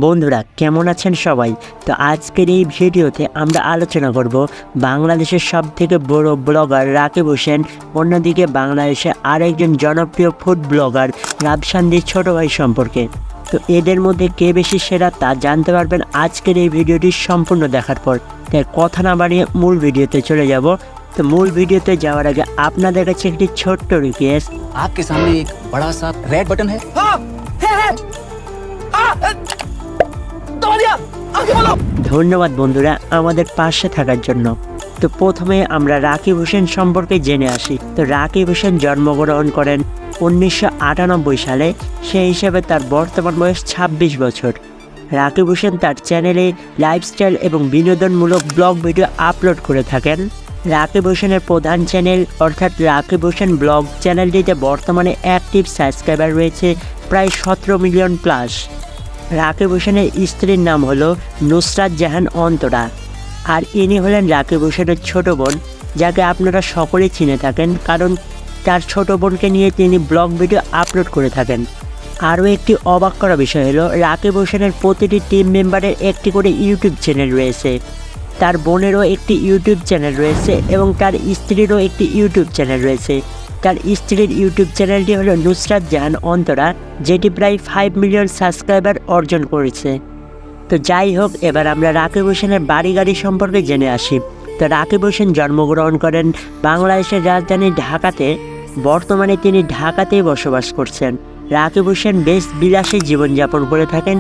বন্ধুরা কেমন আছেন সবাই। তো আজকের এই ভিডিওতে আমরা আলোচনা করব বাংলাদেশের সবথেকে বড় ব্লগার রাকিব হোসেন, অন্যদিকে বাংলাদেশে আরেকজন জনপ্রিয় ফুড ব্লগার রাবসান্দির ছোট ভাই সম্পর্কে। তো এদের মধ্যে কে বেশি সেরা তা জানতে পারবেন আজকের এই ভিডিওটি সম্পূর্ণ দেখার পর। তাই কথা না বাড়িয়ে মূল ভিডিওতে চলে যাব। তো মূল ভিডিওতে যাওয়ার আগে আপনাদের কাছে একটি ছোট্ট রিকোয়েস্ট, आपके सामने एक बड़ा सा रेड बटन है। ধন্যবাদ বন্ধুরা আমাদের পাশে থাকার জন্য। তো প্রথমে আমরা রাকিব হোসেন সম্পর্কে জেনে আসি। তো রাকিব হোসেন জন্মগ্রহণ করেন 1998 সালে। সেই হিসাবে তার বর্তমান বয়স 26 বছর। রাকিব হোসেন তার চ্যানেলে লাইফস্টাইল এবং বিনোদনমূলক ব্লগ ভিডিও আপলোড করে থাকেন। রাকিব হোসেনের প্রধান চ্যানেল অর্থাৎ রাকিব হোসেন ব্লগ চ্যানেলটিতে বর্তমানে অ্যাক্টিভ সাবস্ক্রাইবার রয়েছে প্রায় 17 মিলিয়ন প্লাস। রাকিব হোসেনের স্ত্রীর নাম হলো নুসরাত জাহান অন্তরা, আর ইনি হলেন রাকিব হোসেনের ছোট বোন, যাকে আপনারা সকলেই চিনে থাকেন, কারণ তার ছোট বোনকে নিয়ে তিনি ব্লগ ভিডিও আপলোড করে থাকেন। আরও একটি অবাক করা বিষয় হলো রাকিব হোসেনের প্রতিটি টিম মেম্বারের একটি করে ইউটিউব চ্যানেল রয়েছে। তার বোনেরও একটি ইউটিউব চ্যানেল রয়েছে এবং তার স্ত্রীরও একটি ইউটিউব চ্যানেল রয়েছে। তার স্ত্রীর ইউটিউব চ্যানেলটি হলো নুসরাত জাহান অন্তরা, যেটি প্রায় 5 মিলিয়ন সাবস্ক্রাইবার অর্জন করেছে। তো যাই হোক, এবার আমরা রাকিব হোসেনের বাড়ি গাড়ি সম্পর্কে জেনে আসি। তো রাকিব হোসেন জন্মগ্রহণ করেন বাংলাদেশের রাজধানী ঢাকাতে। বর্তমানে তিনি ঢাকাতেই বসবাস করছেন। রাকিব হোসেন বেশ বিলাসী জীবনযাপন করে থাকেন।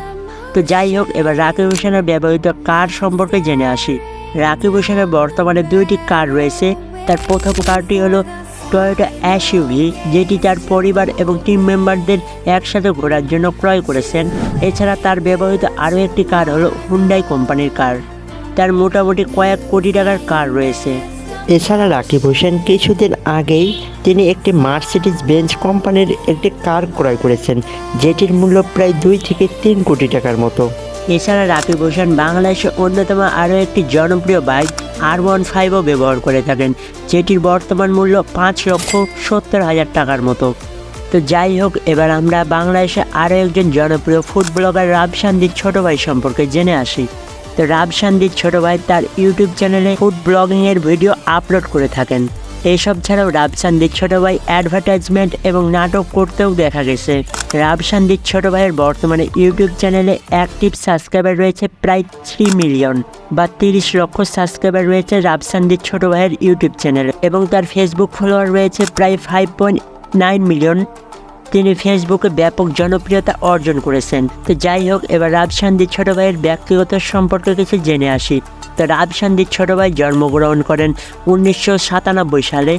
তো যাই হোক, এবার রাকিব হোসেনের ব্যবহৃত কার সম্পর্কে জেনে আসি। রাকিব হোসেনের বর্তমানে 2টি কার রয়েছে। তার প্রথম কারটি হলো টয়োটা এসইউভি, যেটি তার পরিবার এবং টিম মেম্বারদের একসাথে ঘোরার জন্য ক্রয় করেছেন। এছাড়া তার ব্যবহৃত আরও একটি কার হলো হুন্ডাই কোম্পানির কার। তার মোটামুটি কয়েক কোটি টাকার কার রয়েছে। এছাড়া রাকিব হোসেন কিছুদিন আগেই তিনি একটি মার্সিডিজ বেঞ্জ কোম্পানির একটি কার ক্রয় করেছেন, যেটির মূল্য প্রায় 2 থেকে 3 কোটি টাকার মতো। এছাড়া রাকিব হোসেন বাংলাদেশের অন্যতম আরও একটি জনপ্রিয় বাইক R15ও ব্যবহার করে থাকেন, যেটির বর্তমান মূল্য 5,70,000 টাকার মতো। তো যাই হোক, এবার আমরা বাংলাদেশে আরও একজন জনপ্রিয় ফুড ব্লগার রাবসান্দির ছোট ভাই সম্পর্কে জেনে আসি। তো রাবসান্দির ছোট ভাই তার ইউটিউব চ্যানেলে ফুড ব্লগিংয়ের ভিডিও আপলোড করে থাকেন। এইসব ছাড়াও রাবসান্দির ছোট ভাই অ্যাডভার্টাইজমেন্ট এবং নাটক করতেও দেখা গেছে। রাবসান্দির ছোট ভাইয়ের বর্তমানে ইউটিউব চ্যানেলে অ্যাক্টিভ সাবস্ক্রাইবার রয়েছে প্রায় 3 মিলিয়ন বা 30 লক্ষ সাবস্ক্রাইবার রয়েছে রাবসান্দির ছোট ভাইয়ের ইউটিউব চ্যানেলে, এবং তার ফেসবুক ফলোয়ার রয়েছে প্রায় 5.9 মিলিয়ন। তিনি ফেসবুকে ব্যাপক জনপ্রিয়তা অর্জন করেছেন। তো যাই হোক, এবার রাবসান্দির ছোট ভাইয়ের ব্যক্তিগত সম্পর্কে কিছু জেনে আসি। তো রাবসান্দির ছোট ভাই জন্মগ্রহণ করেন 1997 সালে।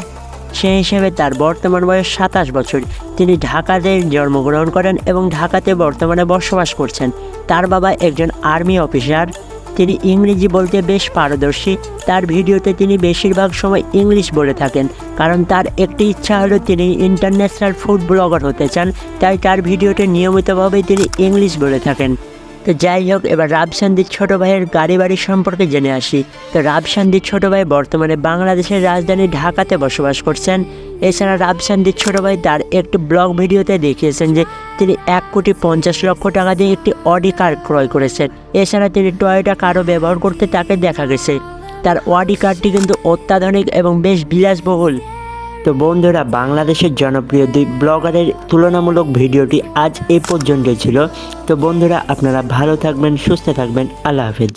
সেই হিসেবে তার বর্তমান বয়স 27 বছর। তিনি ঢাকাতে জন্মগ্রহণ করেন এবং ঢাকাতে বর্তমানে বসবাস করছেন। তার বাবা একজন আর্মি অফিসার। তিনি ইংরেজি বলতে বেশ পারদর্শী। তার ভিডিওতে তিনি বেশিরভাগ সময় ইংলিশ বলে থাকেন, কারণ তার একটি ইচ্ছা হলো তিনি ইন্টারন্যাশনাল ফুড ব্লগার হতে চান। তাই তার ভিডিওতে নিয়মিতভাবে তিনি ইংলিশ বলে থাকেন। তো যাই হোক, এবার রাবসান্দির ছোট ভাইয়ের গাড়ি বাড়ি সম্পর্কে জেনে আসি। তো রাবসান্দির ছোট ভাই বর্তমানে বাংলাদেশের রাজধানী ঢাকাতে বসবাস করছেন। এছাড়া রাবসান্দির ছোট ভাই তার একটি ব্লগ ভিডিওতে দেখিয়েছেন যে তিনি 1,50,00,000 টাকা দিয়ে একটি অডি কার ক্রয় করেছেন। এছাড়া তিনি টয়োটা কারও ব্যবহার করতে তাকে দেখা গেছে। তার অডি কারটি কিন্তু অত্যাধুনিক এবং বেশ বিলাসবহুল। তো বন্ধুরা, বাংলাদেশের জনপ্রিয় 2 ব্লগারের তুলনামূলক ভিডিওটি আজ এই পর্যন্তই ছিল। তো বন্ধুরা, আপনারা ভালো থাকবেন, সুস্থ থাকবেন। আল্লাহ হাফেজ।